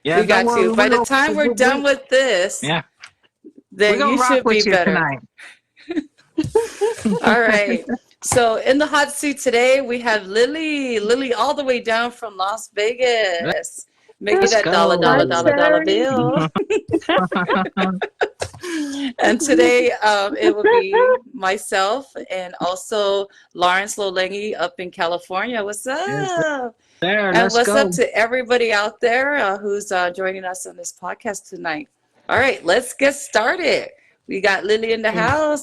Yeah, We don't got worry. you. By the time we're done with this, Yeah, we're then gonna you rock should be with you better. tonight. All right. So in the hot seat today, we have Lily. Lily all the way down from Las Vegas. Make you Let's that Hi, go. dollar Sherry. bill. And today it will be myself and also Lawrence Lolengi up in California. What's Yes, up? there. And Let's what's up go. to everybody out there who's joining us on this podcast tonight? All right, let's get started. We got Lily in the house.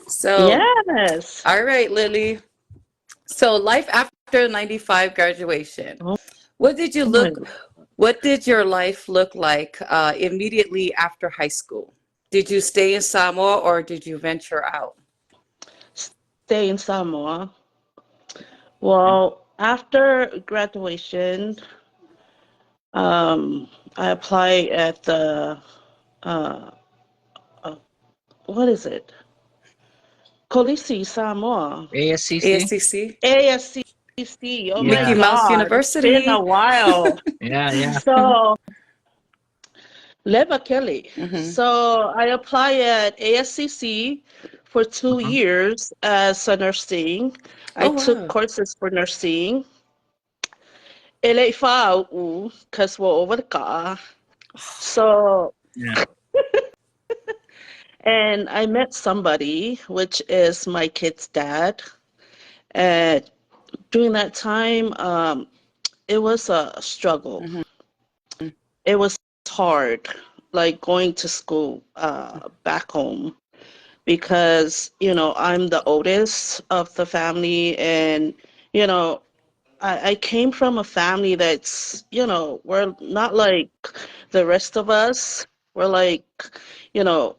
So, Yes. all right, Lily. So, life after 95 graduation. Oh, What did you oh my look God. What did your life look like immediately after high school? Did you stay in Samoa or did you venture out? Stay in Samoa. Well, after graduation, I applied at the uh, uh what is it? Kolisi Samoa. ASCC. ASCC, ASCC. Oh my Mickey Yeah, Mouse God, it's been a University. while. yeah, yeah. So, Leva Kelly. Hmm. So I applied at ASCC for two Uh-huh. years as a nursing. I Oh, took wow. courses for nursing. Ele fa'u because we're over the car. So, Yeah. and I met somebody, which is my kid's dad. And during that time, it was a struggle. Hmm. It was hard, like going to school back home because, I'm the oldest of the family. And, you know, I came from a family that's, we're not like the rest of us. We're like, you know,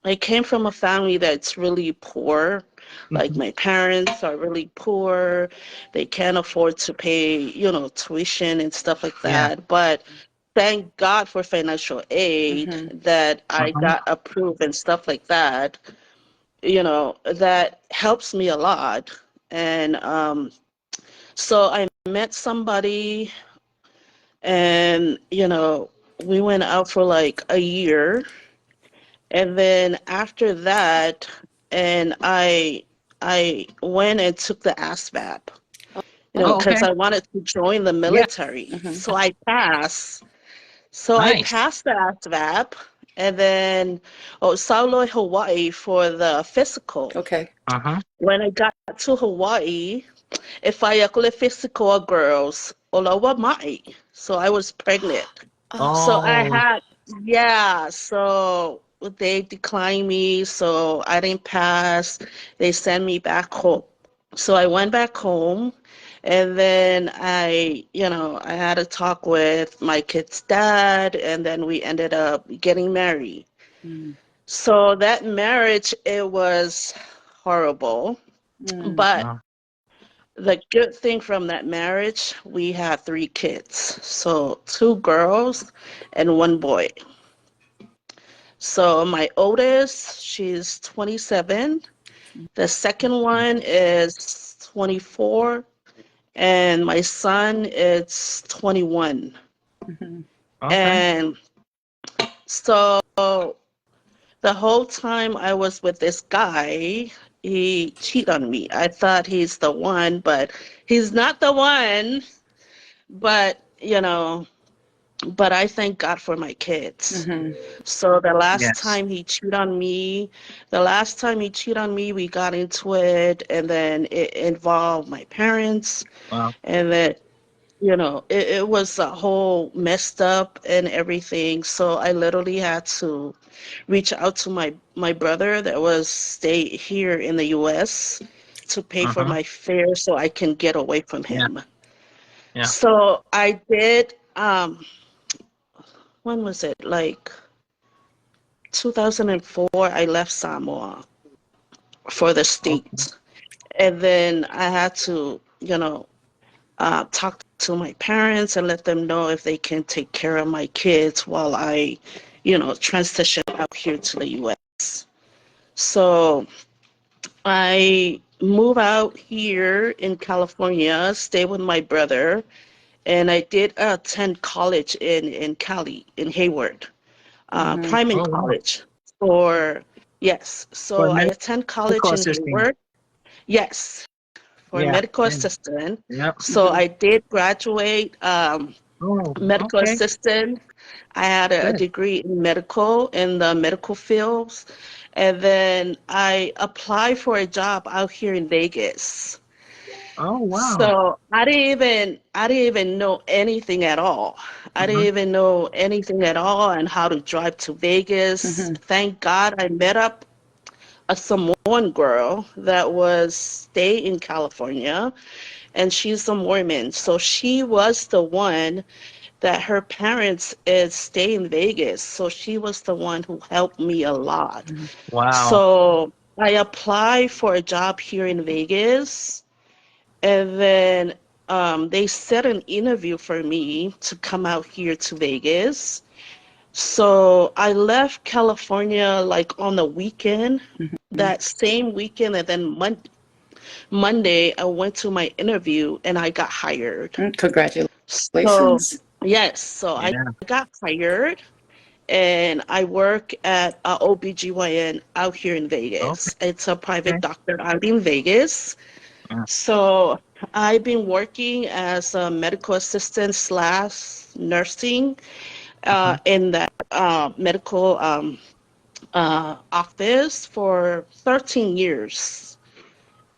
I came from a family that's really poor. Like Mhm. my parents are really poor. They can't afford to pay, tuition and stuff like Yeah. that. But thank God for financial aid Hmm. that I Uh-huh. got approved and stuff like that. That helps me a lot. And so I met somebody and, we went out for like a year. And then after that, and I went and took the ASVAB, Oh, Oh, because okay. I wanted to join the Yeah. military. hmm. So I passed. So I Nice. passed the ASVAB, and then Saulo, Hawaii for the physical. Okay. Uh-huh. When I got to Hawaii, if I call it physical girls, olawa mai. So I was pregnant. So Oh, I Oh, had, yeah, so they declined me, so I didn't pass. They sent me back home. So I went back home, and then I had a talk with my kid's dad, and then we ended up getting married. mm, So that marriage, it was horrible, mm. but uh, the good thing from that marriage, we had three kids. So two girls and one boy. So my oldest, she's 27. The second one is 24, and my son is 21. Hmm. okay. And so the whole time I was with this guy, he cheated on me. I thought he's the one, but he's not the one. But, but I thank God for my kids. Hmm. So Yes. the last time he cheated on me, we got into it, and then it involved my parents, Well, and then, it was a whole messed up and everything. So I literally had to reach out to my brother that was stay here in the US to pay for uh-huh. my fare so I can get away from Yeah, him. yeah. So I did, when was it? Like 2004, I left Samoa for the Okay. States. And then I had to, talk to my parents and let them know if they can take care of my kids while I, transition out here to the US. So I move out here in California, stay with my brother, and I did attend college in Cali, in Hayward, Mm-hmm. primary Oh, wow. college for, yes. For So I attend college medical in assisting. Hayward, yes, for Yeah. medical Yeah. assistant. Yep. So Mm-hmm. I did graduate Oh, medical okay. assistant. I had a Good. degree in medical, in the medical fields. And then I applied for a job out here in Vegas. Oh, wow. So I didn't even know anything at all. I didn't Uh-huh. even know anything at all and how to drive to Vegas. Mm-hmm. Thank God I met up a Samoan girl that was stay in California, and she's a Mormon. So she was the one that her parents is stay in Vegas. So she was the one who helped me a lot. Wow. So I applied for a job here in Vegas, and then they set an interview for me to come out here to Vegas. So I left California like on the weekend, Mm-hmm. that same weekend, and then Monday I went to my interview and I got hired. So Congratulations. yes, so I Yeah. got hired and I work at OBGYN out here in Vegas. It's a private Okay. doctor out in Vegas. Yeah. So I've been working as a medical assistant slash nursing Uh-huh. in that medical office for 13 years.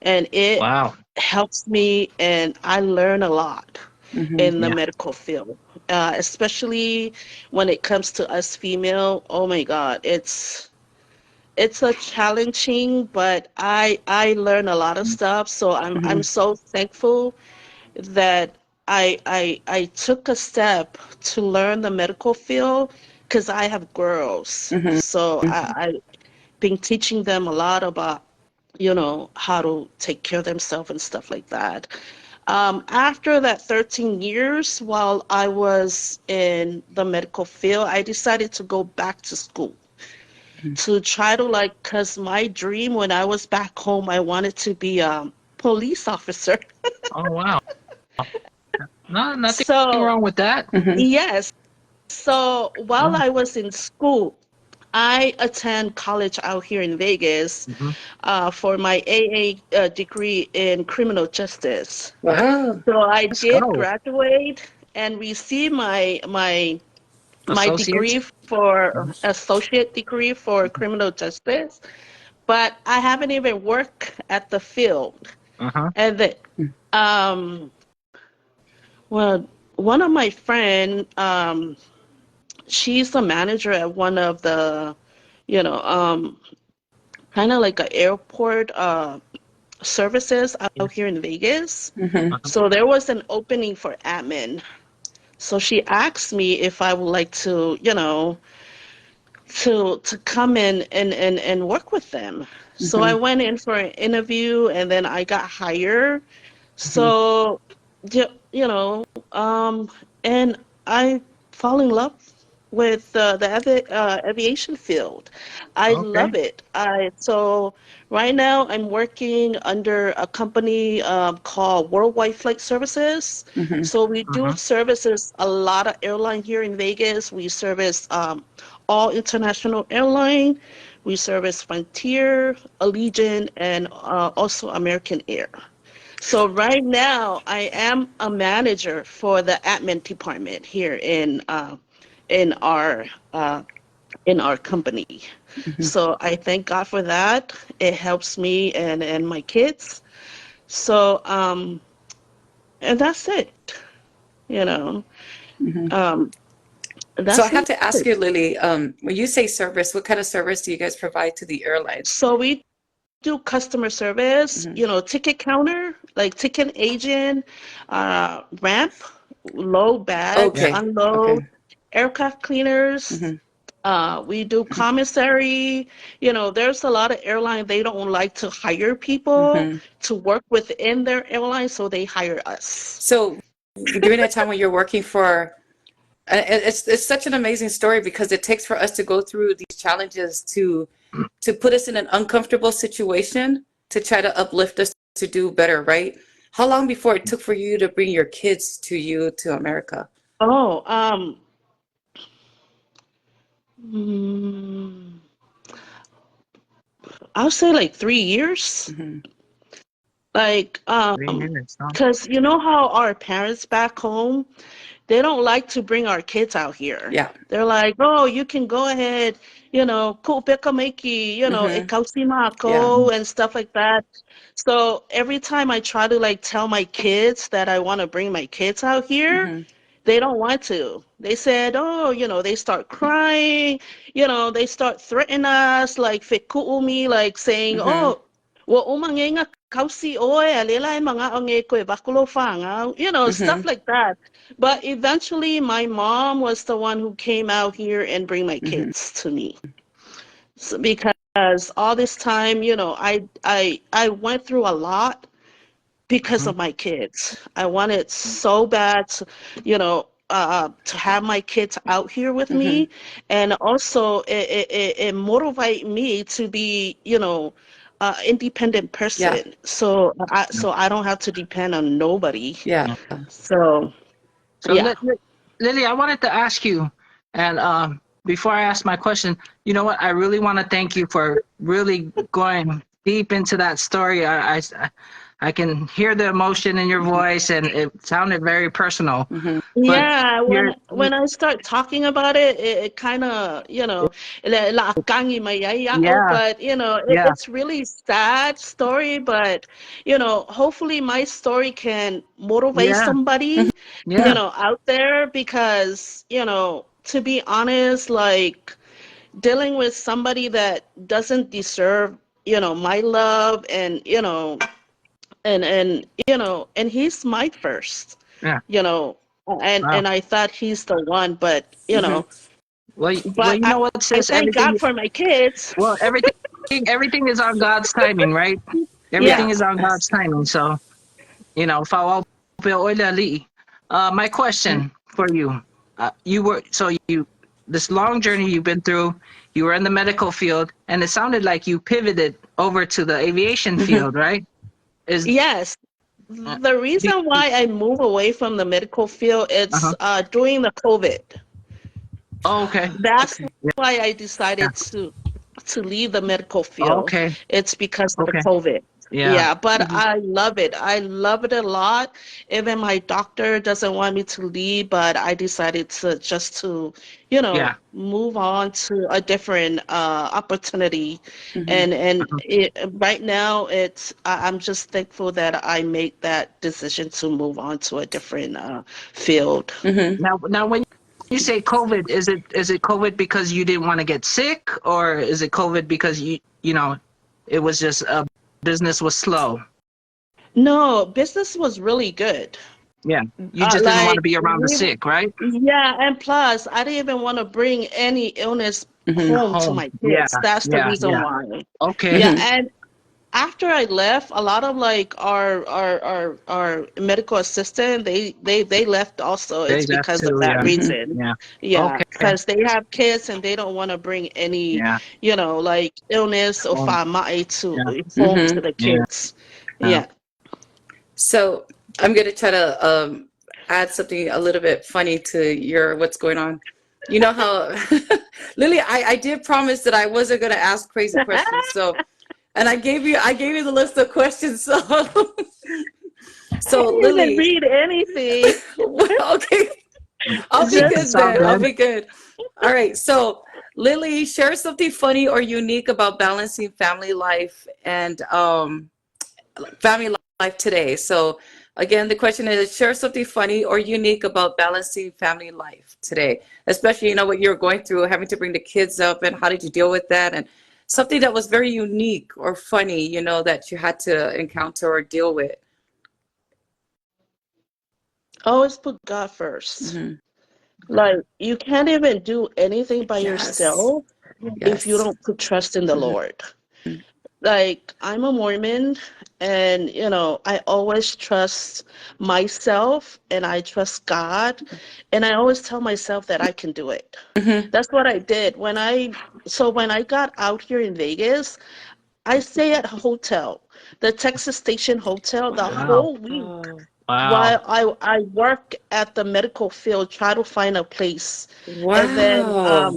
And it Wow. helps me, and I learn a lot Mm-hmm. in the Yeah. medical field, especially when it comes to us female. Oh my God, it's a challenging, but I learn a lot of stuff. So I'm Mm-hmm. so thankful that I took a step to learn the medical field because I have girls. Mm-hmm. So I've been teaching them a lot about, how to take care of themselves and stuff like that. After that 13 years, while I was in the medical field, I decided to go back to school to try to like, because my dream when I was back home, I wanted to be a police officer. Oh, wow. No, nothing So, wrong with that. Mm-hmm. yes. So while Yeah. I was in school, I attend college out here in Vegas Hmm. for my AA degree in criminal justice. Wow. So I Let's did go. graduate and receive my Associates. degree for Mhm. associate degree for criminal justice, but I haven't even worked at the field. Uh-huh. And um, well, one of my friend, she's a manager at one of the, you know, kind of like an airport services out here in Vegas. Mm-hmm. Uh-huh. So there was an opening for admin. So she asked me if I would like to, to come in and work with them. So I Mm-hmm. went in for an interview and then I got hired. Mm-hmm. So, you know, and I fall in love with the aviation field. I Okay. love it. So right now I'm working under a company called Worldwide Flight Services. Mm-hmm. So we do Uh-huh. services a lot of airline here in Vegas. We service all international airline. We service Frontier, Allegiant, and also American Air. So right now, I am a manager for the admin department here in our uh, in our company. Mm-hmm. So I thank God for that. It helps me and my kids. So and that's it. You know, Mm-hmm. um, So I that's have it. to ask you, Lily, when you say service, what kind of service do you guys provide to the airlines? So we do customer service. Mm-hmm. Ticket counter, like ticket agent, ramp, load bags, Yeah. Okay. unload, Okay. aircraft cleaners. Mm-hmm. We do commissary. There's a lot of airlines, they don't like to hire people Mm-hmm. to work within their airline, so they hire us. So during that time when you're working for, it's such an amazing story because it takes for us to go through these challenges to put us in an uncomfortable situation to try to uplift us to do better, right? how long before it took for you to bring your kids to America? Oh, mm, I'll say like 3 years. Hmm. Like, 3 years, huh? because you know how our parents back home, they don't like to bring our kids out here. Yeah. They're like, oh, you can go ahead, kupeka meiki, Hmm. Yeah. ikausima and stuff like that. So every time I try to like tell my kids that I want to bring my kids out here, Hmm. they don't want to. They said, oh, they start crying, they start threatening us, like fekuumi, like saying, Hmm. oh, wa umangi nga kausi oe alila mga onge koe bakulo fanga, Hmm. stuff like that. But eventually my mom was the one who came out here and bring my Hmm. kids to me. So, because all this time, I went through a lot because Mhm. of my kids. I wanted so bad to have my kids out here with Hmm. me, and also it motivated me to be, independent Yeah. person. So I don't have to depend on nobody. Yeah. Yeah. So So, yeah. Lily, I wanted to ask you, and before I ask my question, you know what? I really want to thank you for really going deep into that story. I can hear the emotion in your voice, and it sounded very personal. Hmm. But Yeah, you're, when I start talking about it, it kind of, yeah, but yeah, it's really sad story, but hopefully my story can motivate yeah, somebody, yeah, out there because, to be honest, like dealing with somebody that doesn't deserve, my love and, and he's my first, yeah. you know Wow. and I thought he's the one, but Hmm. Well, but you know what, I sis? thank God for my kids. Everything is on God's timing, right? Yeah. Everything is on God's timing. So, Fawal Oilali. My question for you. You this long journey you've been through, you were in the medical field, and it sounded like you pivoted over to the aviation Hmm. field, right? Is Yes, uh, the do, reason why I move away from the medical field, it's uh-huh. during the COVID. Oh, okay. That's Okay. why I Yeah. decided to leave the medical field. Okay. It's because of the Okay. COVID. Yeah. Yeah, but Hmm. I love it. I love it a lot. Even my doctor doesn't want me to leave, but I decided to move on to a different opportunity. Hmm. And Uh-huh. right now, I'm just thankful that I made that decision to move on to a different field. Hmm. Now, when you say COVID, is it COVID because you didn't want to get sick, or is it COVID because it was just business was slow? No, business was really good. Yeah, you just didn't want to Like be around the we, sick, right? yeah, and plus, I didn't even want to bring any illness Hmm. home to Home. my Yeah, kids. That's the yeah, reason yeah. why. Okay. Yeah, Hmm. and after I left, a lot of like our medical assistant, they left also. They It's left because of too. that Yeah, Hmm. reason. yeah. Yeah, Okay. because they have kids and they don't want to bring any, Yeah. like illness or Home. famai to Yeah. home to Hmm. the Yeah. kids. Yeah. Yeah. So I'm gonna try to add something a little bit funny to your what's going on. You know how Lily, I did promise that I wasn't gonna ask crazy questions. So and I gave you the list of questions. So I so didn't even Lily, read anything. well, okay, I'll be Just It's good all then. I'll good. be good. All right. So Lily, share something funny or unique about balancing family life and family life today. So again, the question is share something funny or unique about balancing family life today, especially what you're going through, having to bring the kids up, and how did you deal with that, and something that was very unique or funny, that you had to encounter or deal with. always put God first. Hmm. Like you can't even do anything by Yes. yourself if you Yes. don't put trust in the Hmm. Lord. Like I'm a Mormon and I always trust myself and I trust God and I always tell myself that I can do it. Hmm. That's what I did when I got out here in Vegas. I stay at a hotel. the Texas Station Hotel the Wow. whole week Wow. while I work at the medical field, try to find a place. And then Wow.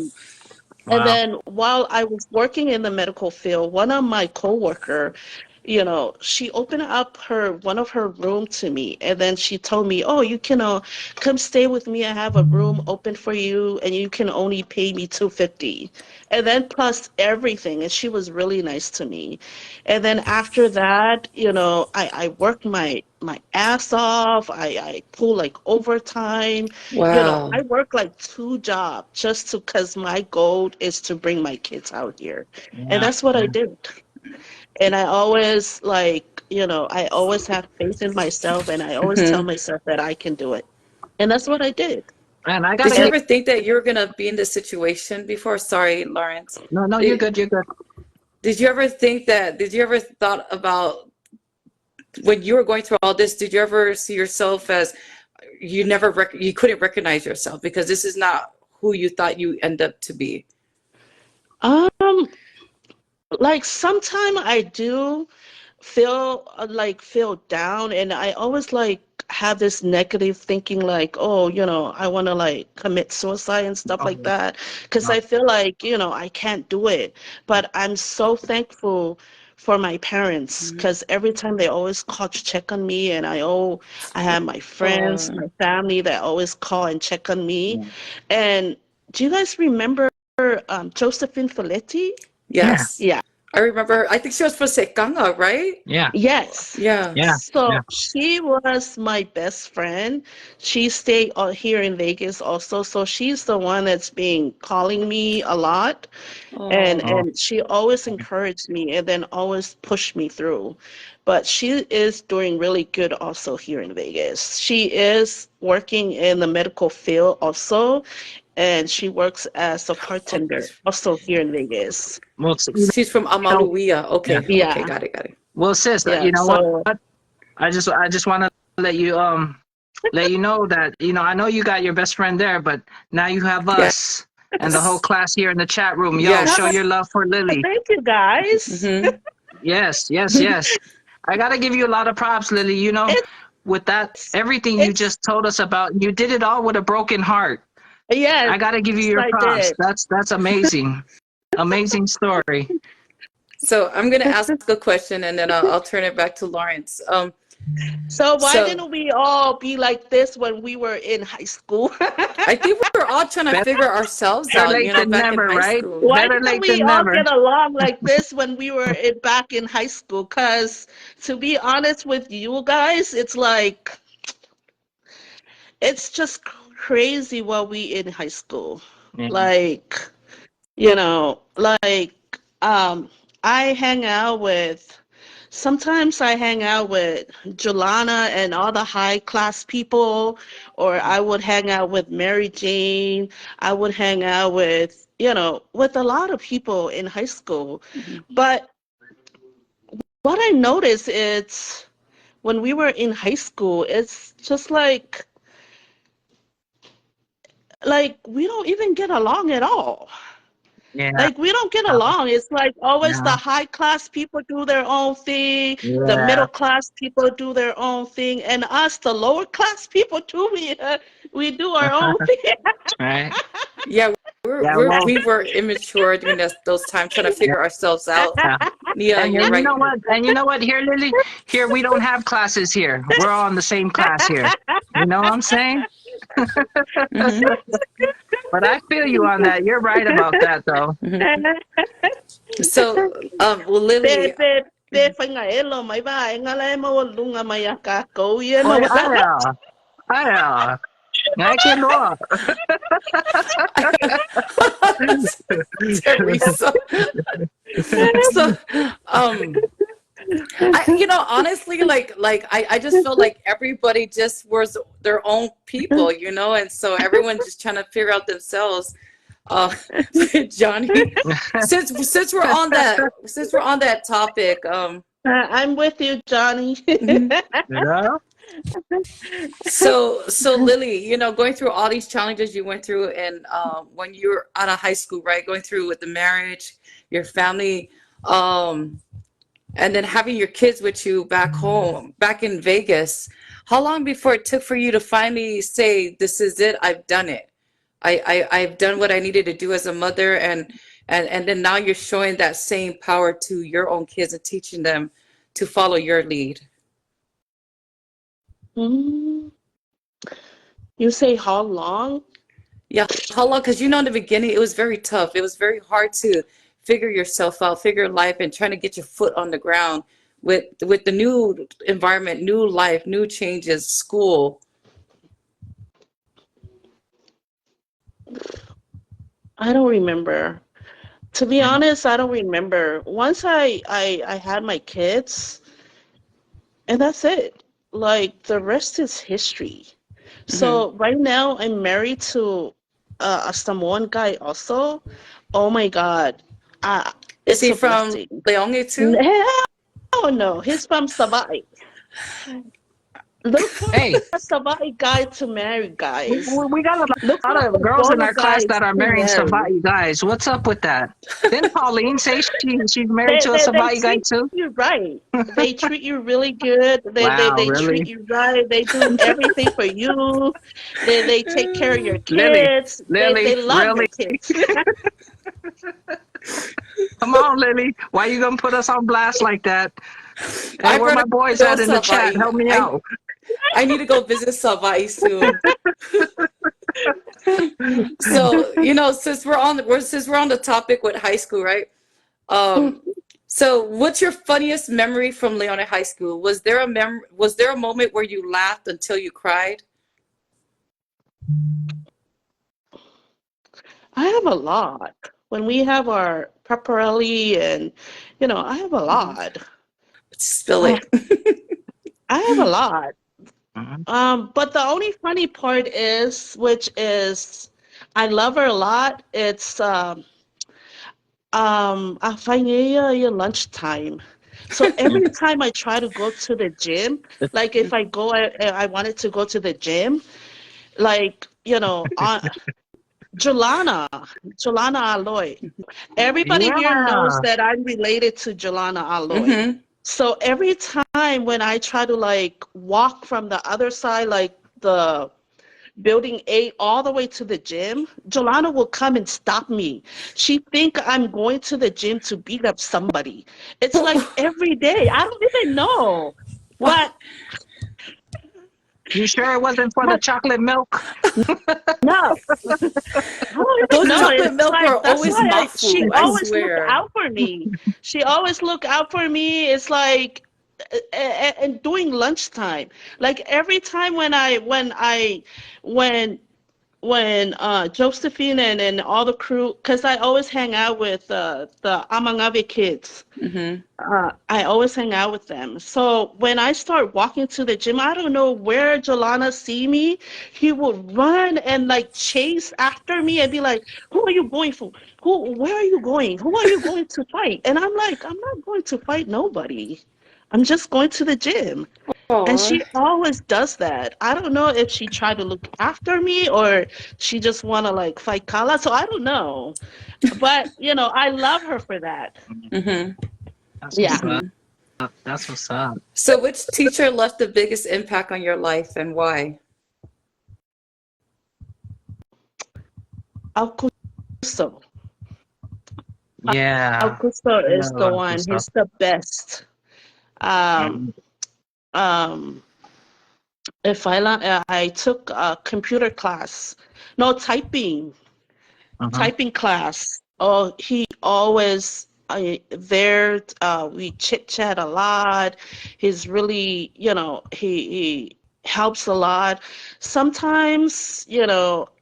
and Wow. then while I was working in the medical field, one of my coworker, she opened up her one of her room to me, and then she told me, "Oh, you can come stay with me. I have a room open for you, and you can only pay me 250, and then plus everything." And she was really nice to me. And then after that, I worked my ass off. I pull like overtime. I Wow. work like two jobs just to because my goal is to bring my kids out here. And Yeah. that's what I Yeah. did. And I always I always have faith in myself and I always tell Hmm. myself that I can do it. And that's what I did. And I Did gotta you get. ever think that you were gonna be in this situation before? Sorry, Lawrence. No, no, you're Did, good. You're good. did you ever think that? Did you ever thought about when you were going through all this? Did you ever see yourself as you couldn't recognize yourself because this is not who you thought you end up to be? Um, like sometime I do feel down and I always have this negative thinking like, oh, I want to commit suicide and stuff Oh, like that because I no. feel like, I can't do it. But I'm so thankful for my parents Mhm. because every time they always call to check on me and I have my friends, Oh, my family that always call and check on me. Yeah. And do you guys remember Josephine Folletti? Yeah. yes. Yeah. I remember, I think she was from Sekanga, right? Yeah. Yes. Yeah. Yeah. Yeah. So she was my best friend. She stayed here in Vegas also. So she's the one that's been calling me a lot and Oh, Oh. and she always encouraged me and then always pushed me through. But she is doing really good also here in Vegas. She is working in the medical field also, and she works as a oh, bartender also here in Vegas. Well, she's from know, Amaluia. yeah. Okay, okay, Yeah, got it, got it. Well, sis, yeah. you know what? So I just want to let you know that I know you got your best friend there, but now you have us and the whole Yes, class here in the chat room. Yo, show ah, yes. your love for Lily. thank you guys. Mm-hmm. Yes, yes, yes. I gotta give you a lot of props, Lily. With that, It's everything you it's just told us about, you did it all with a broken heart. yes, I gotta give you your I props. did. That's amazing. Amazing story. So I'm gonna ask a question and then I'll turn it back to Lawrence. So why So didn't we all be like this when we were in high school? I think we're all trying to Better figure ourselves out, late than back in never, high right? school. Why Better didn't late we than all never. get along like this when we were back in high school? Because to be honest with you guys, it's just crazy what we in high school. Yeah. Like, like I hang out with sometimes I hang out with Jolana and all the high class people, or I would hang out with Mary Jane. I would hang out with a lot of people in high school. Mhm. But what I noticed is when we were in high school, it's just like we don't even get along at all. Yeah. Like we don't get along. It's like always the Yeah. high class people do their own thing, the Yeah. middle class people do their own thing, and us, the lower class people, too, we do our own thing. Right. Yeah, we're, Yeah. we're Well. we were immature during those times trying to Yeah. figure ourselves out. Yeah, And you're you know right. what? And you know what? Here, Lily. Here we don't have classes here. We're all in the same class here. You know what I'm saying? Hmm. But I feel you on that. You're right about that, though. Hmm. So, well, Te Lily, te te whaingaelo mai ba e ngala e maua lunga mai a kākou ia Oh, no. yeah. Yeah. I can walk. Teresa. So, honestly, I just felt like everybody just was their own people, and so everyone just trying to figure out themselves. Uh, Johnny, since we're on that topic, I'm with you, Johnny. mhm. Yeah. So Lily, going through all these challenges you went through, and when you were out of high school, right, going through with the marriage, your family, um, and then having your kids with you back home, back in Vegas, how long before it took for you to finally say, this is it, I've done it. I've done what I needed to do as a mother, and then now you're showing that same power to your own kids and teaching them to follow your lead. Mm, you say how long? Yeah, how long? Because in the beginning it was very tough. It was very hard to figure yourself out, figure life, and trying to get your foot on the ground with the new environment, new life, new changes, school. I don't remember. To be honest, I don't remember. Once I had my kids, and that's it. Like the rest is history. Hmm. So right now I'm married to a Samoan guy also. Oh my God. Uh, Is it's he a from blessing. Leone too? Hell no, he's from Savai. Look for Hey, a Savai guy to marry, guys. we got a Look for lot of a girls in Bono our class guys that are to marrying marry. Savai guys. What's up with that? Didn't Pauline say she's married to a They Savai guy treat too? you right. They treat you really good. Wow, They treat really? you right. They do everything for you. They take care of your Lily, kids. They Lily, love your really? kids. Come on, Lily. Why you gonna put us on blast like that? Hey, I where gotta my boys go at in the chat? Savai. Help me I out. I need to go visit Savai soon. So, since we're on the topic with high school, right? Um, so what's your funniest memory from Leone High School? Was there a moment where you laughed until you cried? I have a lot. When we have our pepperelli and, I have a Hmm. lot. Spill I, it. I have a lot. Mhm. But the only funny part is, which is, I love her a lot. It's your lunchtime. So every time I try to go to the gym, like if I go, I wanted to go to the gym, like, Jolana, Jolana Aloy. Everybody here knows Yeah. that I'm related to Jolana Aloy. Hmm. So every time when I try to like walk from the other side, like the building 8 all the way to the gym, Jolana will come and stop me. She think I'm going to the gym to beat up somebody. It's like every day. I don't even know. But You sure it wasn't for the but chocolate milk? no, I don't even Those know. chocolate It's milk like were that's always why mouth she food, I always look swear. out for me. She always look out for me. It's like and doing lunchtime. Like every time when Josephine and all the crew, because I always hang out with the Amangave kids. Hmm. I always hang out with them. So when I start walking to the gym, I don't know where Jolana see me. He would run and like chase after me and be like, "Who are you going for? Where are you going? Who are you going to fight?" And I'm like, "I'm not going to fight nobody. I'm just going to the gym." And Oh, she always does that. I don't know if she tried to look after me or she just want to like fight Kala. So I don't know. But, I love her for that. hmm. That's Yeah. what's up. Hmm. That's what's up. So which teacher left the biggest impact on your life and why? Augusto. Yeah. Augusto Yeah, is the good one. stuff. He's the best. Um, Mhm. um, if I took a computer class, no Uh-huh. typing class. Oh, he always there. We chit chat a lot. He's really, he helps a lot. Sometimes,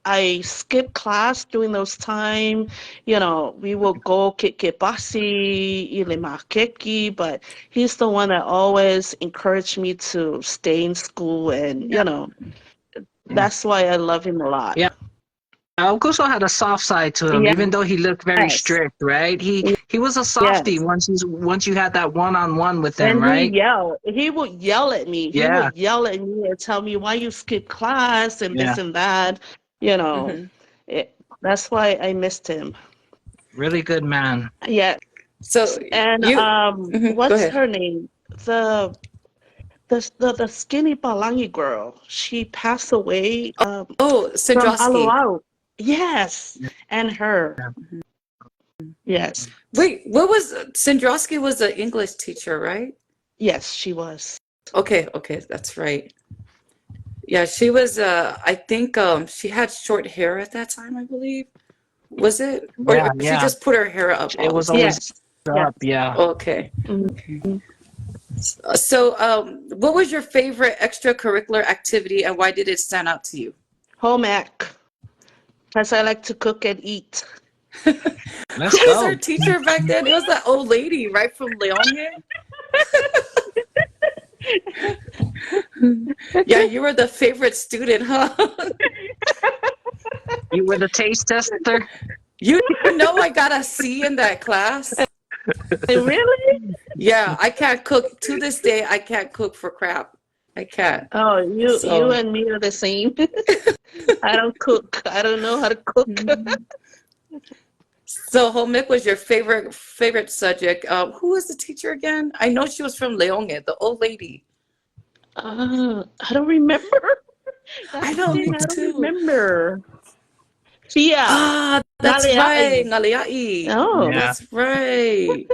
I skip class during those time. We will go kikibasi, ilimakeki, but he's the one that always encouraged me to stay in school, and Yeah. Yeah. that's why I love him a lot. Yeah. Augusto had a soft side to him, even though he looked very Yes. strict, right? He was a softie Yes. once you had that one-on-one with him, And he right? yelled. He would yell at me. He Yeah. would yell at me and tell me why you skip class and Yeah. this and that. You know, Hmm. that's why I missed him. Really good man. Yeah. So And you, go what's ahead. her name? The the skinny Palangi girl. She passed away Oh, from Sandrowski. Aloau. Yes, and her. Yes, Wait, what was Sandrowski was an English teacher, right? yes, she was. Okay, okay, that's right. Yeah, she was I think she had short hair at that time, I believe. Was it? Or Yeah, she yeah. just put her hair up It all the was time? always Yes, yes. up. Yeah. Okay. Okay. Mhm. So, what was your favorite extracurricular activity and why did it stand out to you? Home ec, because I like to cook and eat. Let's Who was our go. teacher back then? It was that old lady, right, from Leone? Yeah, you were the favorite student, huh? You were the taste tester. You know I got a C in that class. Really? Yeah, I can't cook. To this day, I can't cook for crap. I can't. Oh, you So, and me are the same. I don't cook. I don't know how to cook. so home ec was your favorite subject. Who was the teacher again? I know she was from Leone, the old lady. I don't remember. I That's the know, thing. me I don't too. remember. Tia, Ah, that's right, Naleai. Ngaliai. Oh, Yeah. That's right.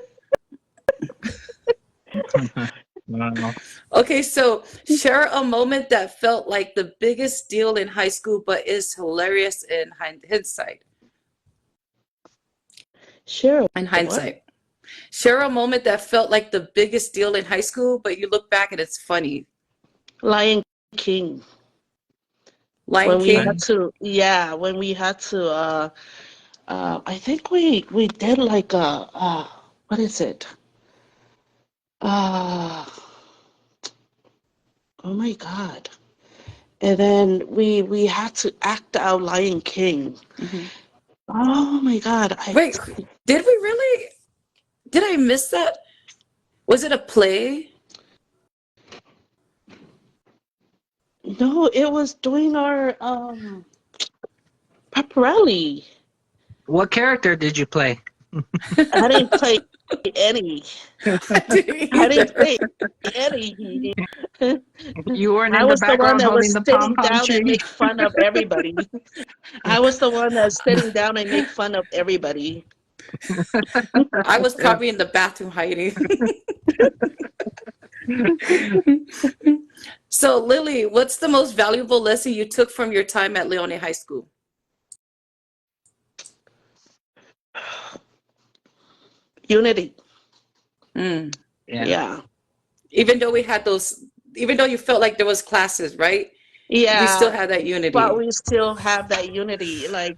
Wow. Okay, so share a moment that felt like the biggest deal in high school, but is hilarious in hindsight. sure. In What? hindsight, share a moment that felt like the biggest deal in high school, but you look back and it's funny. Lion King. Lion When we King. had to, yeah, when we had to, I think we did like a, what is it? Uh, oh my God. And then we had to act out Lion King. Mhm. Oh my God. Wait, did we really? Did I miss that? Was it a play? No, it was doing our pep rally. What character did you play? I didn't play any. I didn't I didn't either. play any. You weren't I in the was the one background that holding was the pom sitting pom down and tree. make fun of everybody. I was the one that's sitting down and make fun of everybody. I was probably in the bathroom hiding. So, Lily, what's the most valuable lesson you took from your time at Leone High School? Unity. Mm. Yeah. Yeah. Even though we had those, even though you felt like there was classes, right? We still Yeah, had that but unity. we still have that unity. Like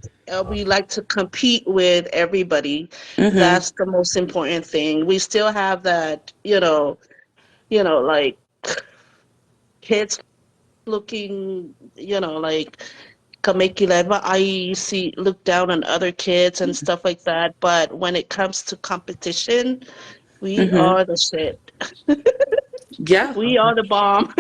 we like to compete with everybody. Mm-hmm. That's the most important thing. We still have that, like kids looking, like Kamila, I see look down on other kids and stuff like that. But when it comes to competition, we Mm-hmm. are the shit. Yeah. We are the bomb.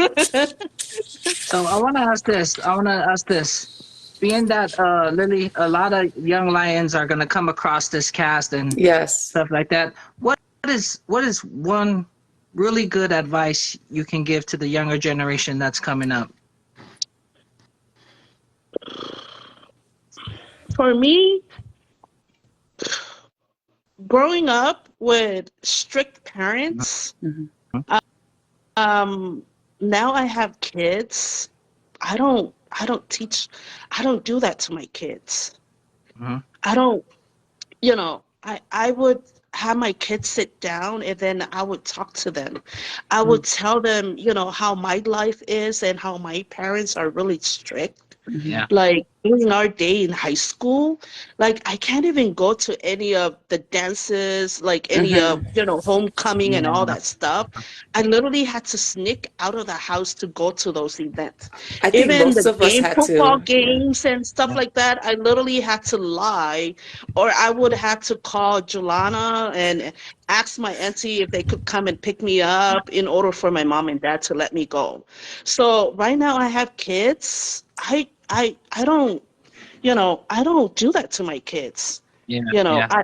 So I want to ask this. I want to ask this. Being that Lily, a lot of young lions are going to come across this cast and Yes. stuff like that. What is one really good advice you can give to the younger generation that's coming up? For me, growing up with strict parents, Mm-hmm. um, now I have kids. I don't teach, I don't do that to my kids. Mm-hmm. I don't, I would have my kids sit down and then I would talk to them. I would tell them, how my life is and how my parents are really strict. Mm-hmm. Yeah. Like during our day in high school, like I can't even go to any of the dances, like any of, Mm-hmm. homecoming and all Yeah. that stuff. I literally had to sneak out of the house to go to those events. I think Even most the of us had football to. Yeah. games and stuff Yeah. like that, I literally had to lie, or I would have to call Julana and ask my auntie if they could come and pick me up in order for my mom and dad to let me go. So right now I have kids. I don't, I don't do that to my kids. Yeah. You know, Yeah.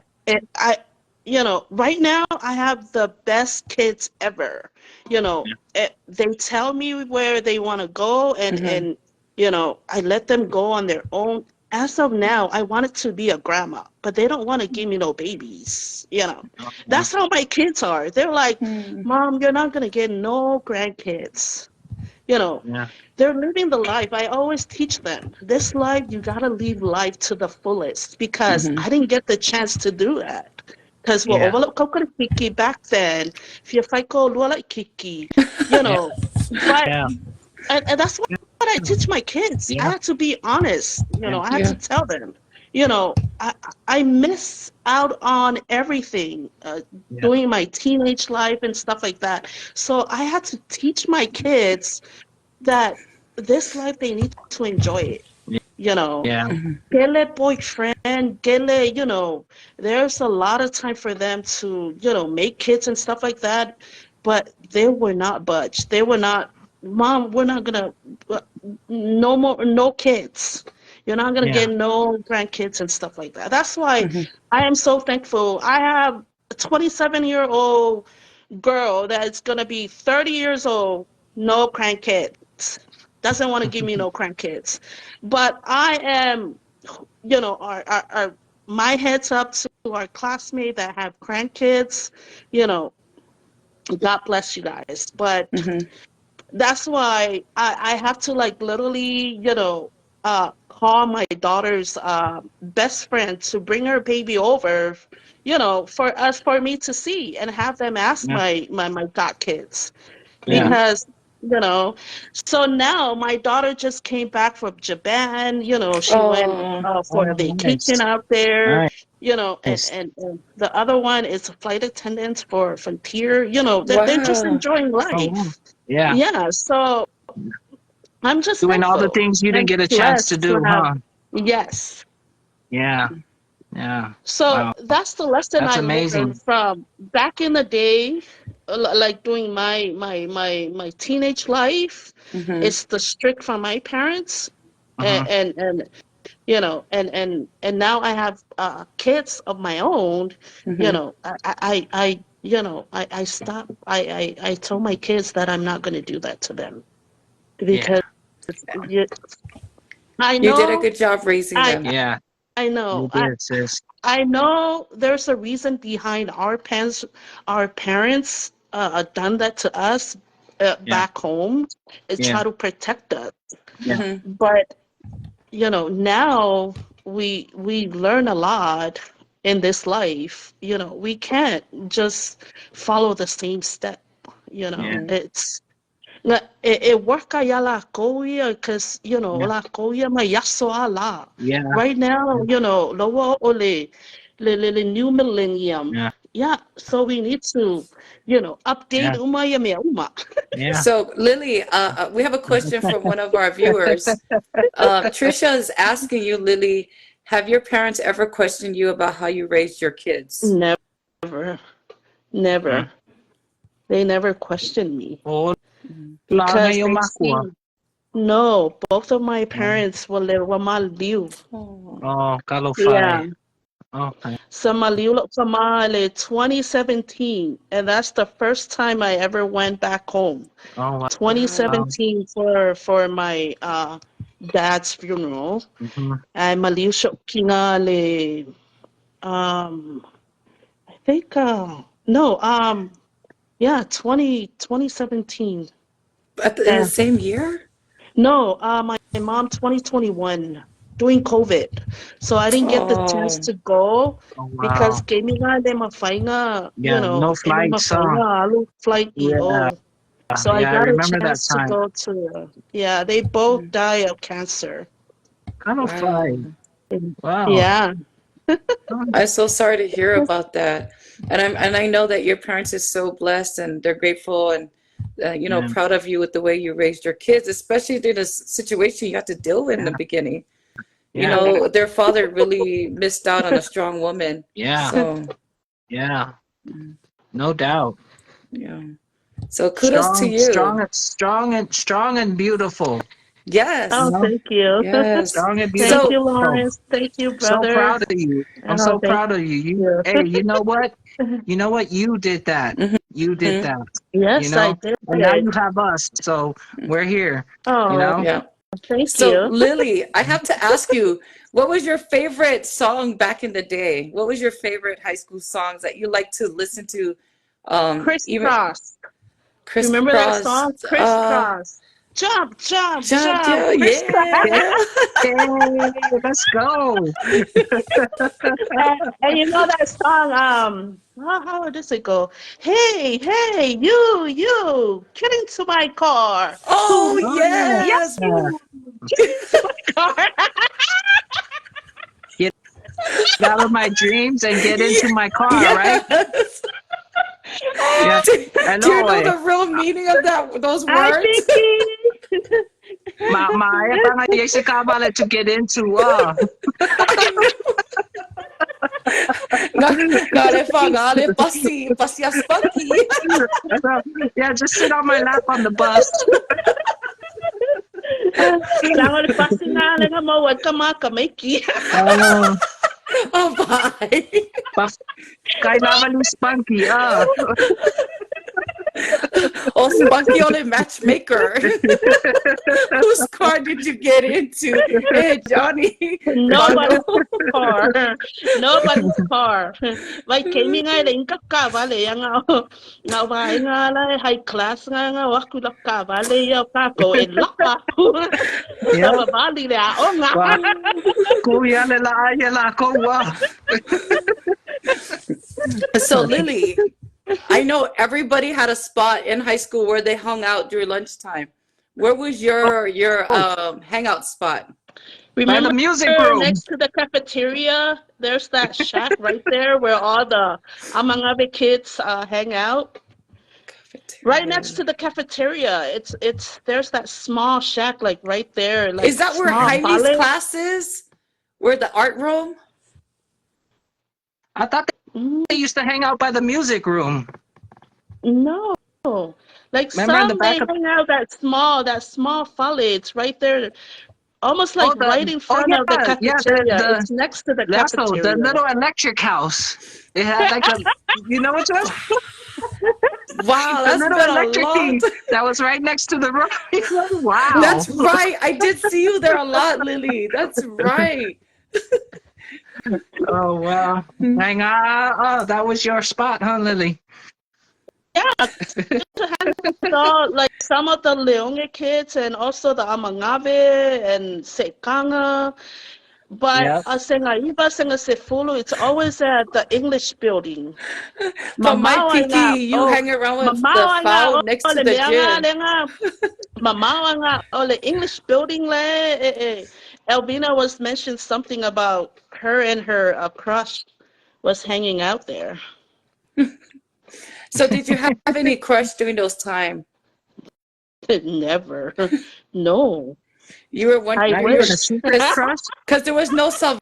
I right now I have the best kids ever. Yeah. They tell me where they want to go, Mm-hmm. and I let them go on their own. As of now, I wanted to be a grandma, but they don't want to give me no babies. Oh, yeah. That's how my kids are. They're like, Mm-hmm. Mom, you're not gonna get no grandkids. You know, Yeah. they're living the life. I always teach them this life, you got to live life to the fullest because Mm-hmm. I didn't get the chance to do that. Because well, Yeah. wala ko kiki back then, if you fight ko wala kiki, you Yeah. know, but Yeah. and that's what I teach my kids. I Yeah. had to be honest, Yeah. I had Yeah. to tell them, I miss out on everything Yeah. doing my teenage life and stuff like that. So I had to teach my kids that this life they need to enjoy it. You know, Yeah. Mm-hmm. Gele boyfriend, Gele, there's a lot of time for them to, make kids and stuff like that. But they were not budged. They were not, Mom, we're not gonna, no more, no kids. You're not gonna Yeah. get no grandkids and stuff like that. That's why Mm-hmm. I am so thankful. I have a 27-year-old girl that's gonna be 30 years old, no grandkids. Doesn't want to give me no grandkids. But I am, my heads up to our classmates that have grandkids, you know, God bless you guys. But Mm-hmm. that's why I have to like literally, call my daughter's best friend to bring her baby over, for me to see and have them ask Yeah. my god kids Yeah. Mm-hmm. because you know so now my daughter just came back from Japan. She went Oh, for a Oh, vacation nice. out there. Nice. And the other one is a flight attendant for Frontier. They're just wow. enjoying Oh, wow. life. Yeah. Yeah, so I'm just Doing all the thankful things you didn't and get a chance to blessed to do, have. huh? Yes. Yeah. Yeah. So Wow. that's the lesson That's I learned amazing. from back in the day, like doing my teenage life. Mm-hmm. It's the strict from my parents, Uh-huh. and and now I have kids of my own. Mm-hmm. I stop. I told my kids that I'm not going to do that to them Yeah. because you, I You did a know good job raising I them. Yeah. I know. You did, sis. I know there's a reason behind our parents done that to us Yeah. back home and Yeah. try to protect us. Yeah. Mm-hmm. But now we learn a lot in this life. We can't just follow the same step. Yeah. Mm-hmm. It work ya la koya because Yeah. la koya ma yaso ala. Yeah. Right now, Yeah. lowo ole le new millennium. Yeah. Yeah, so we need to, update Yeah. uma ya me uma. Yeah. So, Lily, we have a question from one of our viewers. Trisha is asking you, Lily, have your parents ever questioned you about how you raised your kids? Never, Mm. never. They never questioned me Oh, Mhm. la because ngayon they makuha. see. No, both of my Oh, parents were malview. Oh. oh, Yeah. kalofai. Okay. So Somali 2017, and that's the first time I ever went back home. Oh, wow. Wow. 2017 for my dad's funeral. Mm-hmm. And maliw siya kingali I think no yeah 2017. In the And same year? no, my mom 2021 during COVID. So I didn't get the chance Oh. to go Oh, because wow. Kamila de mafainga, Yeah. No any flights, huh? mafainga alu flight Yeah. EO. So I Yeah. I got a remember that chance to time. go to yeah, they both die of cancer. Wow. Kalofai. Wow. Yeah. Oh, I'm so sorry to hear about that. And I know that your parents is so blessed and they're grateful and yeah. proud of you with the way you raised your kids, especially through the situation you had to deal with in the Yeah. beginning. Yeah. Their father really missed out on a strong woman. Yeah. So, Yeah. mm, No doubt. yeah. So kudos to Strong, you. strong, strong and beautiful. Yes. You Oh, know, thank you. Yes. strong and Thank beautiful. you, Lawrence. Thank you, So brother. proud of you. I'm Oh, so thank proud of you. you. Hey, you know what? You know what? You did that. You did Mhm. that. You Yes, I know, and now did. you have us. So we're here. You Oh, know. Yeah. thank So, you. Lily, I have to ask you, what was your favorite song back in the day? What was your favorite high school songs that you like to listen to? Even Crisscross. Remember that Crisscross, song? Crisscross. Jump, jump, Jump, jump. yeah, Crisscross. Yeah. yeah. Hey, let's go. And you know that song, how does it go? Hey, hey, you, get into my car. Oh, Who? Oh, yes. yeah. You, get into my car. Get out of my dreams and get into my car, right? Yes. Yeah. Do you know Hello. the real meaning of those Hi, words? Vicky. Maaaya pa nga yung si Kamala to get into. Ngale pasi spunky. Yeah, just sit on my lap on the bus. Langon pasingalan nga mo, wag ka makamaki. Oh, bye. Kailangan ng spunky. Oh, Spunky only matchmaker. Whose car did you get into? Hey, Johnny. Nobody's Bago. car. Nobody's car. Vai kami nga rin kakavale nga vai nga la high class nga waku la kavale ya kako en laka. Yeah. Babali la o nga. Wow. Kuya nila ko. So, Lily, I know everybody had a spot in high school where they hung out during lunchtime. Where was your hangout spot? By Remember the music room. next to the cafeteria, there's that shack right there where all the Amangabe kids hang out. Right next to the cafeteria, it's there's that small shack like right there, like Is that where small Jaime's pale. class is? Where the art room? I thought they used to hang out by the music room. No, like Remember in the some they back of hang out that small foliage right there, almost like right in front of the cafeteria. the It's next to the Lasso, the cafeteria. little electric house. It had like a, you know what it was? Wow, The that's little been a electric long key time. that was right next to the room. Wow. That's right. I did see you there a lot, Lily. That's right. Oh wow. Hang on. Oh, that was your spot, huh, Lily? Yeah, so like some of the Leone kids and also the Amangabe and Sekanga. But Yep. Sengaiba, Sengasefulu, it's always at the English building. But my Mamawa nga, Piki, you hang around with the mamawa nga, foul next to ole the mianga gym. nga, mamawa nga, ole English building le. Elvina was mentioned something about her and her crush was hanging out there. So did you have any crush during those time? Never, no. You were one, I Not even a wish. secret crush? because there was no Savai.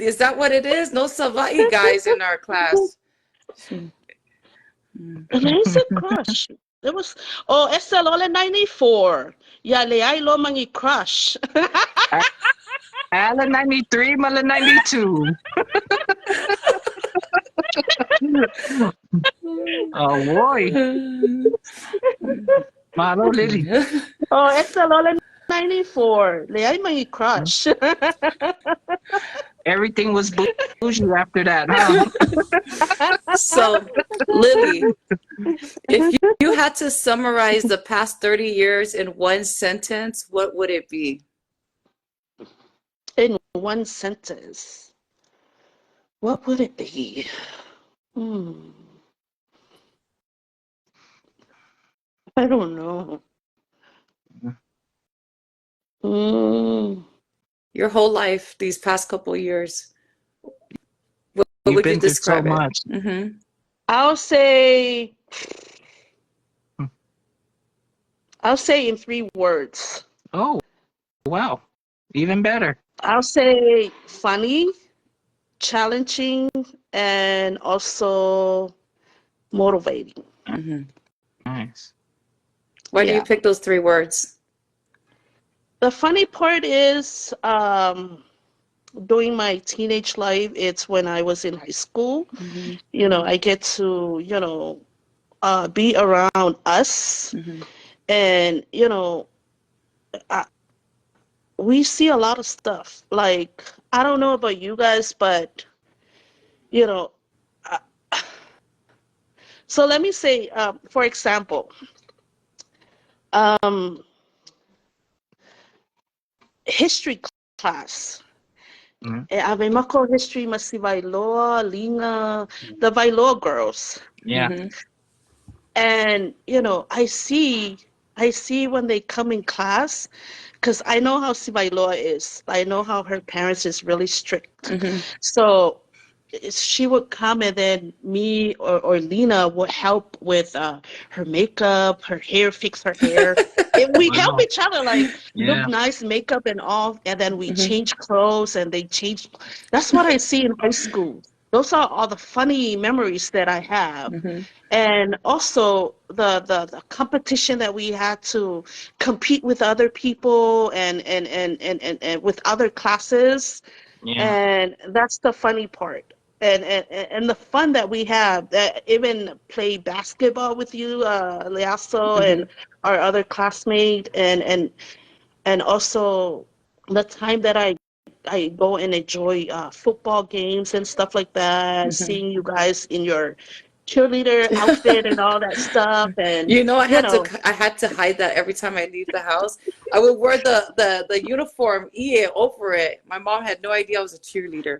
Is that what it is? No Savai guys in our class. There's a crush. There was SL 94. Yeah, leay lo mangi crush. Ala 93, mala 92. Oh boy. Malo Lily. SL 94. Leay mangi crush. Everything was bougie after that, huh? So, Lily, if you had to summarize the past 30 years in one sentence, what would it be? In one sentence, what would it be? I don't know. Your whole life, these past couple years, what You've would you been through so describe it? much. Mm-hmm. I'll say in 3 words. Oh, wow. Even better. I'll say funny, challenging, and also motivating. Mm-hmm. Nice. Why do you Yeah. pick those 3 words? The funny part is, during my teenage life, it's when I was in high school. Mm-hmm. I get to, be around us, Mm-hmm. and I, we see a lot of stuff. Like, I don't know about you guys, but you know, uh, so let me say, for example, um, history class. Mhm. Ave mako history masi Vailoa, Linga, the Vailoa girls. Yeah. Mm-hmm. And I see when they come in class, because I know how Sibailoa is. I know how her parents is really strict. Mm-hmm. So she would come, and then me or Lena would help with her makeup, her hair, fix her hair. And we help Wow. each other, like look Yeah. nice, makeup and all, and then we Mm-hmm. change clothes and they change. That's what I see in high school. Those are all the funny memories that I have. Mm-hmm. And also the competition that we had to compete with other people and with other classes, Yeah. and that's the funny part. And the fun that we have, that even play basketball with you, Leaso, Mm-hmm. and our other classmate, and also the time that I go and enjoy football games and stuff like that, Mm-hmm. seeing you guys in your cheerleader outfit and all that stuff, and You know, you know, I had to hide that every time I leave the house. I would wear the uniform EA over it. My mom had no idea I was a cheerleader.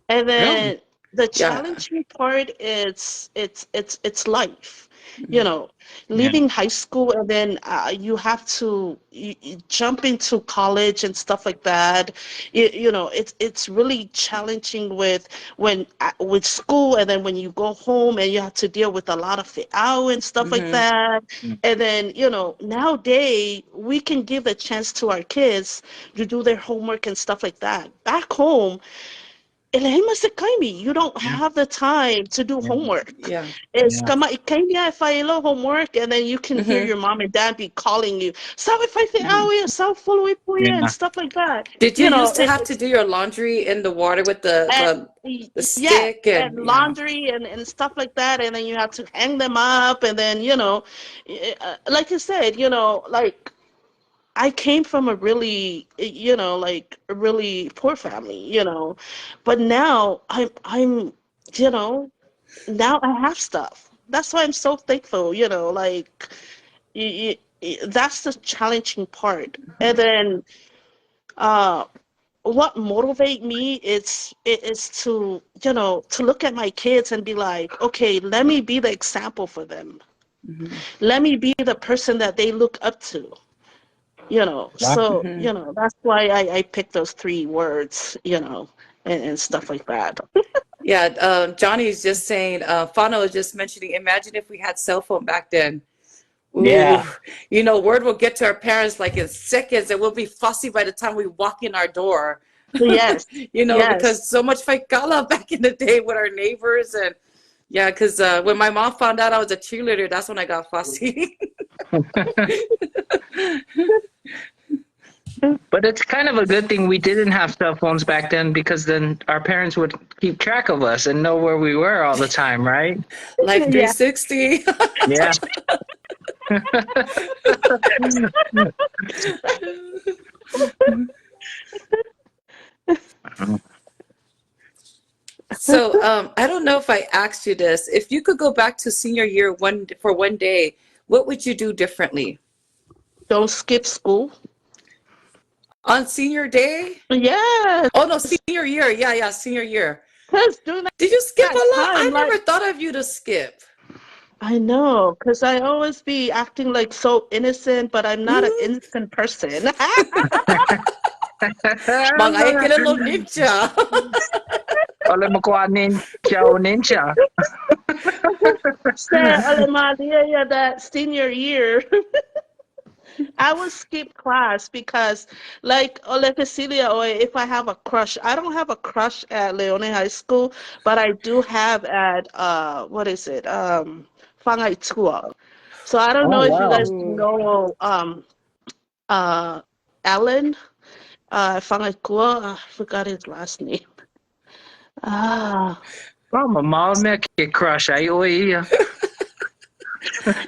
and Really? then the Yeah. challenging part is it's life, you Mm-hmm. know, Yeah. leaving high school, and then you have to you jump into college and stuff like that. It's really challenging with with school, and then when you go home and you have to deal with a lot of it out and stuff like Mm-hmm. that. Mm. And then nowadays we can give a chance to our kids to do their homework and stuff like that. Back home, Elahima se kaimi. You don't Yeah. have the time to do Yeah. homework. Yeah. It's Yeah. kama ikaimia failo homework, and then you can hear Mm-hmm. your mom and dad be calling you, "Sabi faife Mm-hmm. awe, sa follow and Yeah. stuff like that. Did you You know, used to have to do your laundry in the water with and the yes, stick and and yeah. laundry and stuff like that, and then you have to hang them up, and then like I said, like I came from a really, like a really poor family, but now you know, now I have stuff. That's why I'm so thankful, like that's the challenging part. And then uh, what motivate me is to look at my kids and be like, okay, let me be the example for them. Mm-hmm. Let me be the person that they look up to. Wow. So Mm-hmm. that's why I picked those three words, and stuff like that. Yeah, Johnny's just saying, Fano is just mentioning, imagine if we had cell phone back then. Ooh, Yeah. word will get to our parents like in seconds, and we'll be fussy by the time we walk in our door. Yes, yes. Because so much faikala back in the day with our neighbors. And yeah, because when my mom found out I was a cheerleader, that's when I got fussy. But it's kind of a good thing we didn't have cell phones back then, because then our parents would keep track of us and know where we were all the time, right? Life Yeah. 360. Yeah. So I don't know if I asked you this. If you could go back to senior year for one day, what would you do differently? Don't skip school. On senior day? Yes, Oh no, senior year. Yeah, yeah, senior year. because during Did you skip a that lot? time, I like, never thought of you to skip. I know, because I always be acting like so innocent, but I'm not an Mm. innocent person. Mga ay kilala ninja. Ole makuha ninja o ninja. Say, Alemalia, yeah, that senior year, I would skip class because, like, Ole Cecilia, or if I have a crush, I don't have a crush at Leone High School, but I do have at, what is it, Whangaitua. So I don't Oh know if you wow. guys Ooh. know uh Alan. I forgot his last name. Ah, Vamos mal, né? Que crush aí, oi.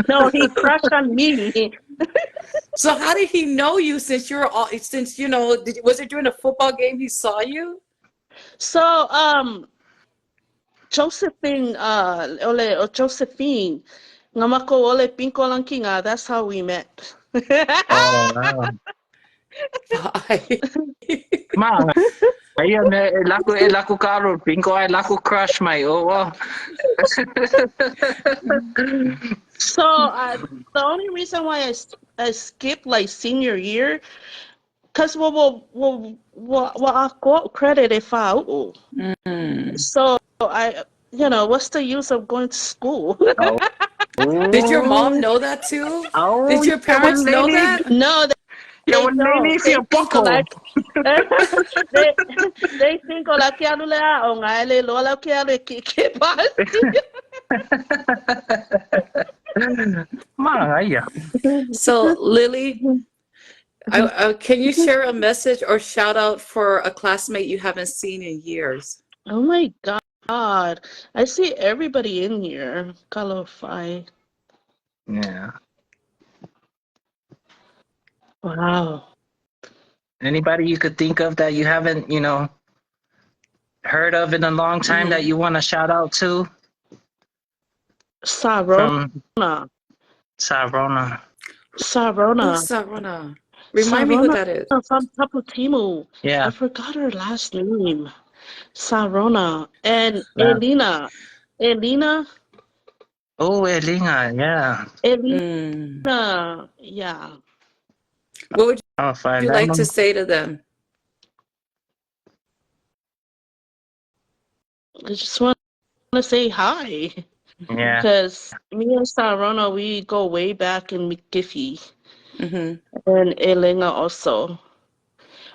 no, he crushed on me. So how did he know you since you're all since you know was it during a football game he saw you? So, Josephine, Josephine, ngamako ole pinko lang kinga. That's how we met. Oh, wow. Bye. Ma, ayun, laku karo, pinko ay laku crush may, oh. So, the only reason why I skipped like senior year, cause I got credit if I. Mm. So what's the use of going to school? Oh. Did your mom know that too? Oh, Did your parents know that? No, they don't. They think like they think like o ngale lola ke Maya. So Lily, can you share a message or shout out for a classmate you haven't seen in years? Oh my God. I see everybody in here. Kalofai. Yeah. Wow. Anybody you could think of that you haven't, heard of in a long time that you want to shout out to? Sarona. From Sarona. Sarona. Who's Sarona? Remind me who that is. From Taputimu. Yeah. I forgot her last name. Sarona. And Yeah. Elina. Oh, Elina, yeah. Mm. Yeah. What would I'll find you that like one. to say to them? I just want to say hi. Yeah. Because me and Sarona, we go way back in McGiffey. Mm-hmm. And Elena also.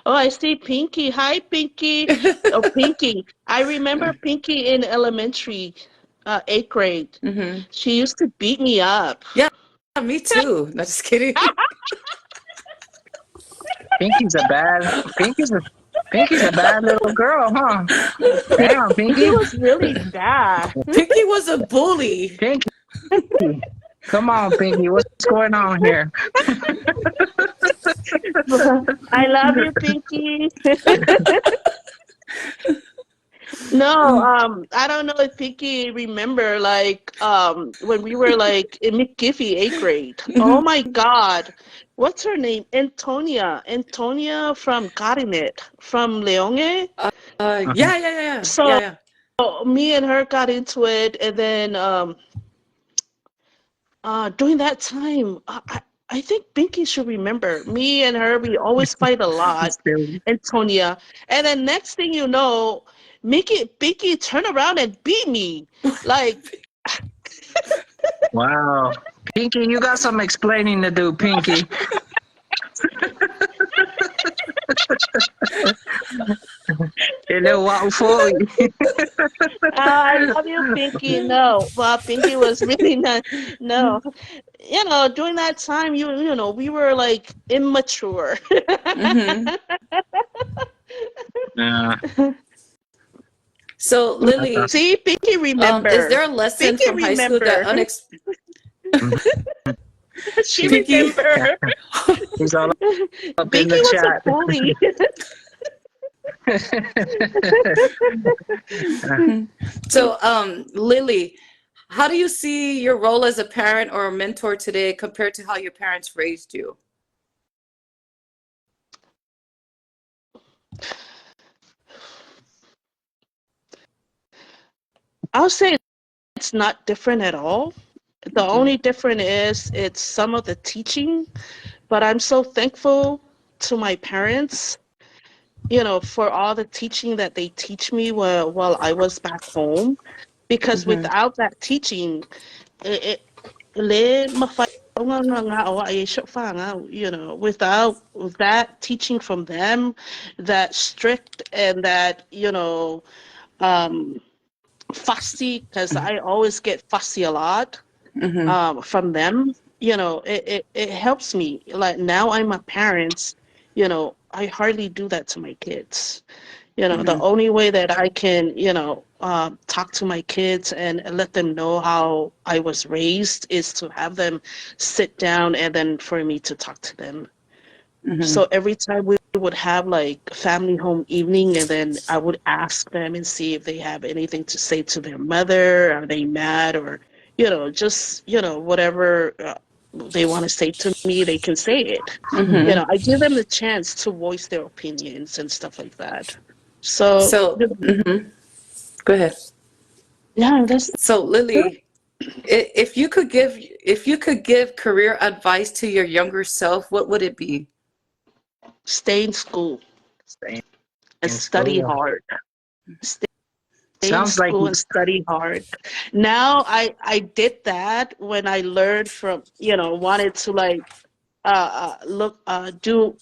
Oh, I see Pinky. Hi, Pinky. Oh, Pinky. I remember Pinky in elementary, 8th grade. Mm-hmm. She used to beat me up. Yeah, me too. No, just kidding. Pinky's a bad little girl, huh? Damn, Pinky Pinky. was really bad. Pinky was a bully. Pinky. Come on, Pinky. What's going on here? I love you, Pinky. No, I don't know if Pinky remember when we were like in McGiffey 8th grade. Oh my God. What's her name? Antonia from Garinet, from Leone. Yeah. So Yeah. me and her got into it, and then during that time, I think Pinky should remember. Me and her, we always fight a lot, Antonia. And then next thing you know, Pinky turned around and beat me. Like, Wow. Pinky, you got some explaining to do, Pinky. I love you, Pinky. No, well, Pinky was really not. No, during that time, we were like immature. Mm-hmm. Yeah. So Lily, See, Pinky remember. is there a lesson Pinky from high school that She remember. He's all up in Pinky the was chat. a bully. So, Lily, how do you see your role as a parent or a mentor today compared to how your parents raised you? I'll say it's not different at all. The only difference is it's some of the teaching, but I'm so thankful to my parents, for all the teaching that they teach me while I was back home, because without that teaching, without that teaching from them, that strict and that, fussy, because I always get fussy a lot from them. It helps me. Like now I'm a parent, I hardly do that to my kids. The Mm-hmm. only way that I can, talk to my kids and let them know how I was raised is to have them sit down and then for me to talk to them. Mm-hmm. So every time we would have like family home evening, and then I would ask them and see if they have anything to say to their mother. Are they mad, or just whatever they want to say to me, they can say it. Mm-hmm. I give them the chance to voice their opinions and stuff like that. So So, mm-hmm. Go ahead. yeah, that's So, Lily, if you could give career advice to your younger self, what would it be? stay in school Stay and in study school. hard. Stay in Sounds like school and study hard. Now I did that when I learned from, wanted to like look do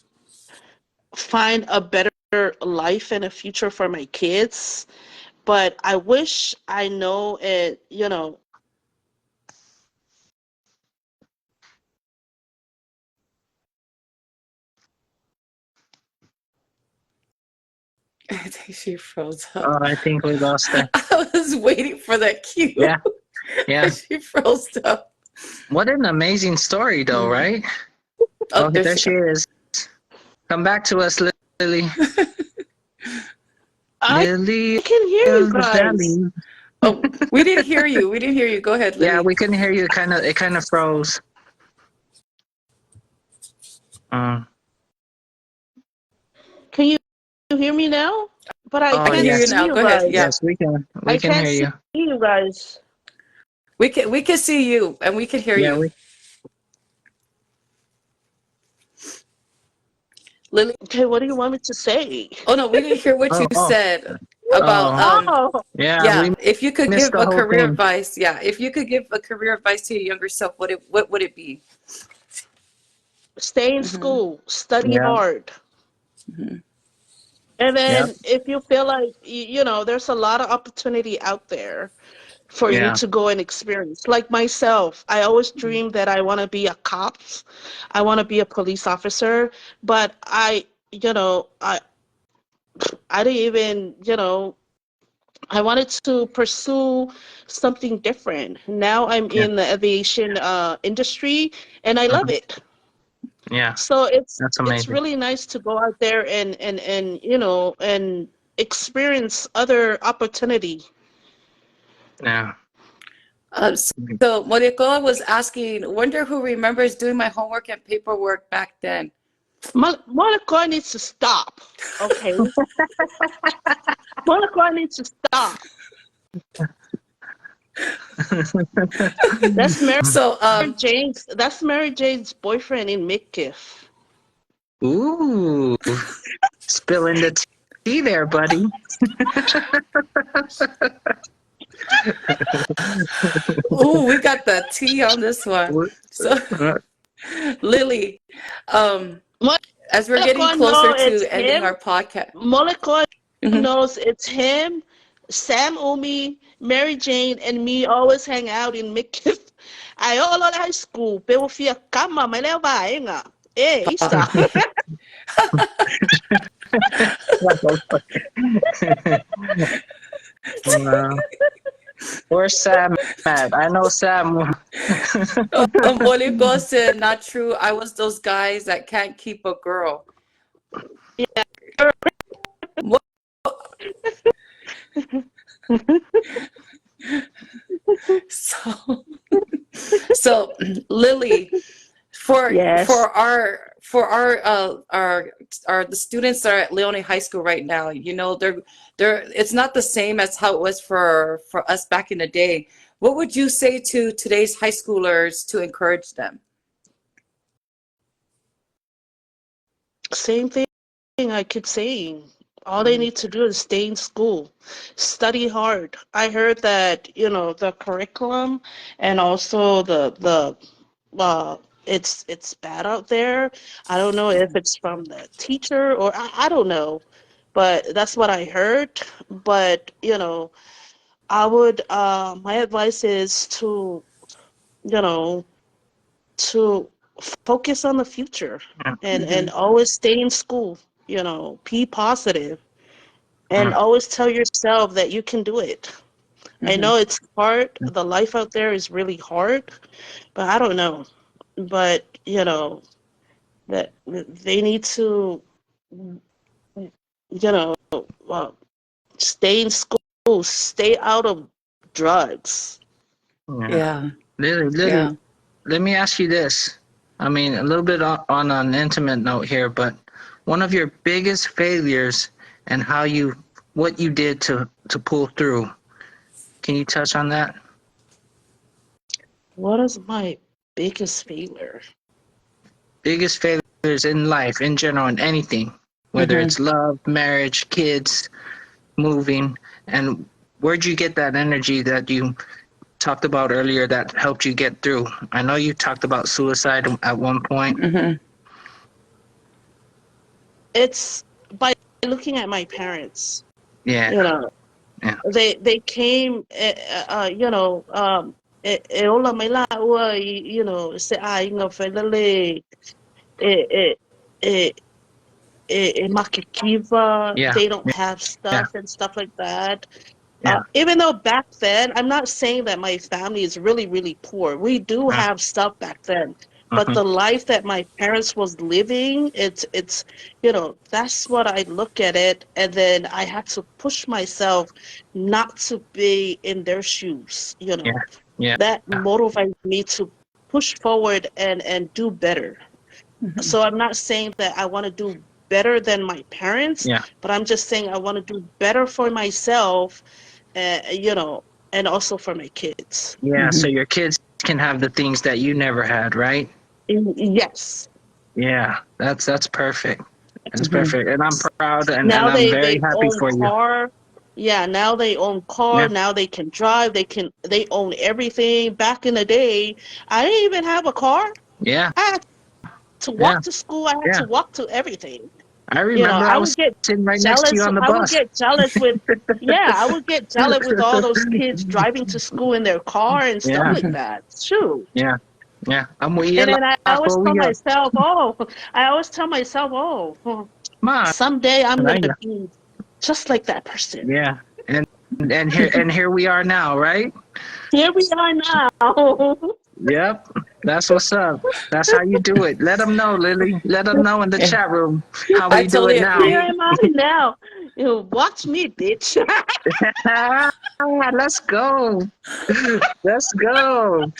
find a better life and a future for my kids. But I wish I know it, I think she froze up. I think we lost her. I was waiting for that cue. Yeah, yeah. She froze up. What an amazing story, though, Mm. right? Oh, Oh, there there she she goes. is. Come back to us, Lily. I Lily can hear you of the guys. Valley. Oh, we didn't hear you. We didn't hear you. Go ahead, Yeah, Lily. we couldn't hear you. It kind of froze. Mm. Can you hear me now? But I I Oh can can't hear you yes, see now. you Go ahead. guys. Yeah, yes, we can. We I can can't hear see you. you guys. we can see you and we can hear Yeah, you, we. Lily. Okay, what do you want me to say? Oh no, we didn't hear what you Oh, oh, said about oh. Oh, Yeah, we yeah. If you could missed give the a whole career thing. advice, yeah. If you could give a career advice to your younger self, what would it be? stay in Mm-hmm. school, study Yeah, hard. Mm-hmm. And yeah, then if you feel like, there's a lot of opportunity out there for you yeah. to go and experience. Like myself, I always dreamed that I want to be a cop. I want to be a police officer, but I didn't even, I wanted to pursue something different. Now I'm Yeah, in the aviation industry and I love mhm, it. yeah. So That's it's amazing. really nice to go out there and experience other opportunity. Yeah. So Moriko was asking, wonder who remembers doing my homework and paperwork back then. Monaco needs to stop. Okay, Monaco needs to stop. That's Mary So Jane's. That's Mary Jane's boyfriend in Midkiff. Ooh, spilling the tea there, buddy. ooh, we got the tea on this one. So Lily, um, as we're getting Monaco closer knows it's to ending him. our podcast. Monaco Mhm. knows it's him. Sam, Umi, Mary Jane, and me always hang out in Midkiff. Ayola high school. Pero fia kama maleva nga. Isa. Wow. Where's Sam at? I know Sam. Moriko said, not true. I was those guys that can't keep a girl. What? So, so Lily, for Yes. our the students that are at Leone High School right now, they're it's not the same as how it was for us back in the day. What would you say to today's high schoolers to encourage them? Same thing I keep saying. All they Mhm. need to do is stay in school, study hard. I heard that, the curriculum and also the it's bad out there. I don't know if it's from the teacher or I don't know, but that's what I heard. But, I would my advice is to, you know, to focus on the future and Mm-hmm. always stay in school, be positive and Mm, always tell yourself that you can do it. I Mm-hmm. know it's hard. The life out there is really hard, but I don't know. But, that they need to, uh, stay in school, stay out of drugs. yeah. Yeah. Lily, Yeah. let me ask you this. I mean, a little bit on an intimate note here, but one of your biggest failures and what you did to pull through. Can you touch on that? What is my biggest failure? Biggest failures in life, in general, in anything, whether Mm-hmm. it's love, marriage, kids, moving, and where'd you get that energy that you talked about earlier that helped you get through? I know you talked about suicide at one point. Mm-hmm. It's by looking at my parents. Yeah, You know, yeah, they came, ola mai la ua, se a inga whailale, e, e, e, makekiva, yeah, they don't have yeah, stuff and stuff like that. yeah. Even though back then, I'm not saying that my family is really, really poor. We do Uh, have stuff back then. But uh-huh. the life that my parents was living, it's that's what I look at it. And then I had to push myself not to be in their shoes. Yeah, yeah, That motivated me to push forward and do better. Mm-hmm. So I'm not saying that I want to do better than my parents, yeah, but I'm just saying I want to do better for myself, you know, and also for my kids. yeah. So Mm-hmm. your kids can have the things that you never had, right? Yes. Yeah, that's perfect. That's Mm-hmm. perfect, and I'm proud and Now I'm they very they happy own for you. car. Yeah, now they own car. Yeah, Now they can drive. They own everything. Back in the day, I didn't even have a car. yeah, I had to yeah, walk to school. I had yeah. to walk to everything. I remember I I was would get sitting right next to you jealous. on the I would bus. get jealous with, yeah, I would get jealous with all those kids driving to school in their car and stuff Yeah, like Mm-hmm. that. Shoot. yeah, yeah. Amoy And then I always ako tell wiya. myself, oh, I always tell myself, oh, Ma, someday I'm gonna Naya. be just like that person. Yeah, and here we are now, right? Here we are now. Yep, that's what's up. That's how you do it. Let them know, Lily. Let them know in the Yeah. chat room how I we do it totally now. Here agree. am I now. Watch me, bitch. Let's go. Let's go.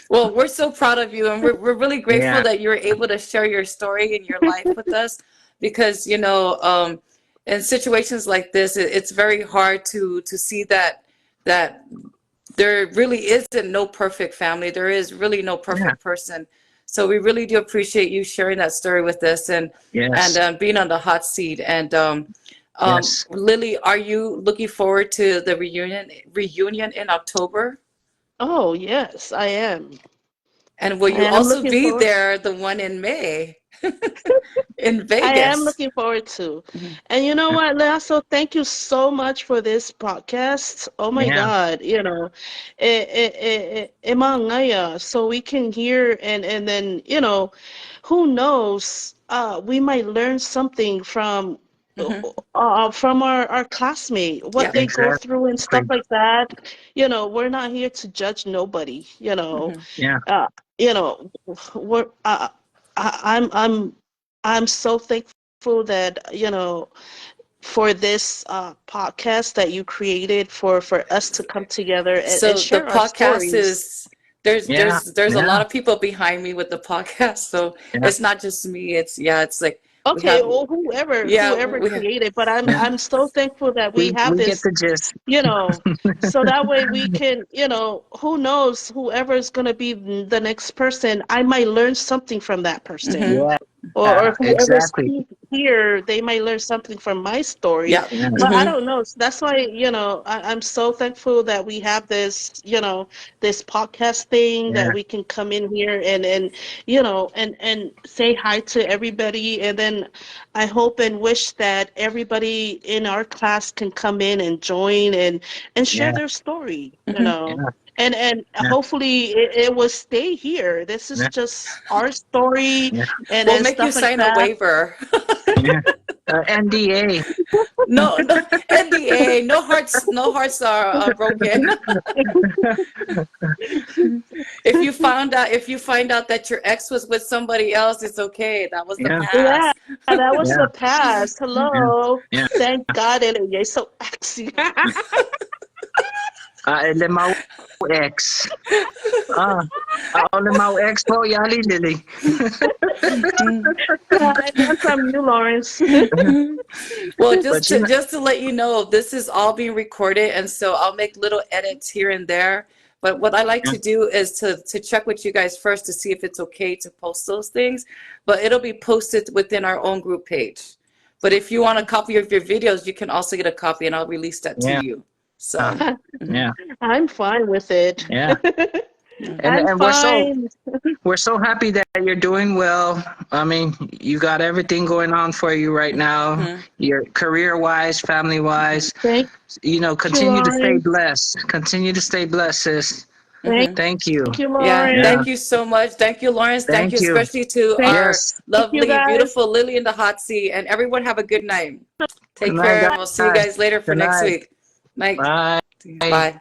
Well, we're so proud of you, and we're really grateful Yeah, that you were able to share your story and your life with us, because in situations like this, it's very hard to see that there really isn't no perfect family. There is really no yeah, perfect person. So we really do appreciate you sharing that story with us, and yes, being on the hot seat. And yes. Lily, are you looking forward to the reunion in October? Oh, yes, I am. And will I you am also looking be forward. there, the one in May in I am Vegas? looking forward to. Mhm. And you know what, Lasso, thank you so much for this podcast. Oh my Yeah, God, emangaya, so we can hear and then, who knows, we might learn something Mhm. from our classmate, what Yep. they go through and stuff exactly. like that. We're not here to judge nobody, Mhm. Yeah, uh, we're I'm so thankful that for this podcast that you created for us to come together and So the share our podcast stories. is yeah, there's a yeah, lot of people behind me with the podcast. So yeah. it's not just me. It's like we Okay, have or whoever yeah whoever we have, created, but I'm Yeah. I'm so thankful that we have We get this, the gist. so that way we can, who knows, whoever is going to be the next person, I might learn something from that person. mhm. Yeah, Or whoever's exactly. here, they might learn something from my story. Yep. Yes. But I Mhm. don't know. So that's why, I'm so thankful that we have this podcast thing Yeah. that we can come in here and say hi to everybody. And then I hope and wish that everybody in our class can come in and join and share Yeah. their story. Mhm. Yeah. and Yeah. hopefully it will stay here. This is Yeah. just our story Yeah. We'll and make you stuff like sign a that. waiver. Yeah. NDA. No, no NDA. No hearts are broken. If you find out that your ex was with somebody else, it's okay. That was the Yeah. Yeah, past. that was Yeah. the past. Yeah. Hello. Yeah. Thank God it is so sexy. Ele mau ex. Ah, ole mau ex po yali Lily. I learned from you, Lawrence. Well, But you know, just to let you know, this is all being recorded, and so I'll make little edits here and there. But what I like yeah. to do is to check with you guys first to see if it's okay to post those things. But it'll be posted within our own group page. But if you want a copy of your videos, you can also get a copy, and I'll release that to Yeah. you. So, Yeah. I'm fine with it. Yeah. I'm And fine. we're so happy that you're doing well. I mean, you got everything going on for you right now. mhm. Your career wise, family wise. Thank You know, you, continue to stay Lawrence. blessed. Continue to stay blessed, sis. Thank Thank you. you, Yeah, Yeah. Lawrence. thank you so much. Thank you, Lawrence. Thank you Thank you. especially to Thank our Yes. you, lovely, guys. beautiful Lily in the hot seat. And everyone have a good night. Good Take night, care, and we'll see you guys. guys later for Good next night. week. Night. Bye. Bye.